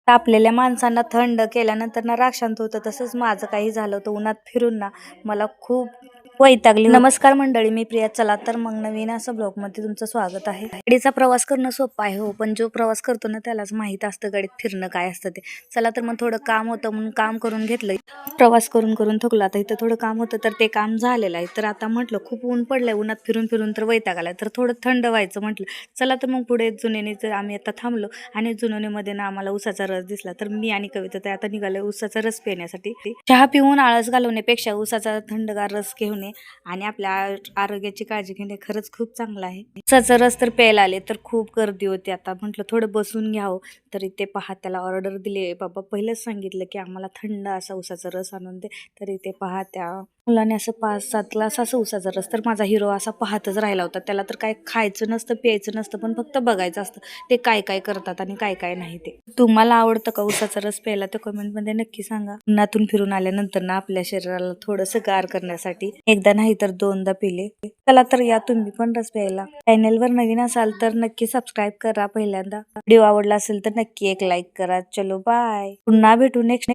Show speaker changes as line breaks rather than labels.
तापलेल्या माणसांना थंड केल्यानंतर ना राग शांत होतं. तसंच माझं काही झालं होतं. उन्हात फिरून ना मला खूप वैतागली. नमस्कार मंडळी, मी प्रिया. चला तर मग नवीन असं ब्लॉगमध्ये तुमचं स्वागत आहे. गाडीचा प्रवास करणं सोपं आहे हो, पण जो प्रवास करतो ना त्यालाच माहीत असतं गाडीत फिरणं काय असतं ते. चला तर मग थोडं काम होतं म्हणून काम करून घेतलं. प्रवास करून करून थकला. आता इथं थोडं काम होतं तर ते काम झालेलं आहे. तर आता म्हटलं खूप ऊन पडलंय, उन्हात फिरून फिरून तर वैताग आलाय, तर थोडं थंड व्हायचं म्हटलं. चला तर मग पुढे जुनेनीचं आम्ही आता थांबलो आणि जुनोनीमध्ये ना आम्हाला उसाचा रस दिसला. तर मी आणि कविता ते आता निघाले उसाचा रस पिण्यासाठी. चहा पिऊन आळस घालवण्यापेक्षा उसाचा थंडगार रस घेऊन आणि आपल्या आरोग्याची काळजी घेणे खरंच खूप चांगलं आहे. उसाचा रस तर प्यायला आले तर खूप गर्दी होती. आता म्हटलं थोडं बसून घ्यावं, तर इथे पहा त्याला ऑर्डर दिली. बाबा पहिलेच सांगितलं की आम्हाला थंड असा उसाचा रस आणून दे. तर इथे पहा त्या मुलाने असं 5-7 ग्लास असं उसाचा रस. तर माझा हिरो असा पाहतच राहिला होता. त्याला तर काय खायचं नसतं, प्यायचं नसतं, पण फक्त बघायचं असतं ते काय काय करतात आणि काय काय नाही. ते तुम्हाला आवडतं का उसाचा रस प्यायला ते कमेंटमध्ये नक्की सांगा. उन्हातून फिरून आल्यानंतर ना आपल्या शरीराला थोडंसं गार करण्यासाठी एकदा नाही तर दोनदा पिले. चला तर या तुम्ही पण रस प्यायला. चॅनलवर नवीन असाल तर नक्की सबस्क्राईब करा पहिल्यांदा. व्हिडिओ आवडला असेल तर नक्की एक लाईक करा. चलो बाय, पुन्हा भेटू नेक्स्ट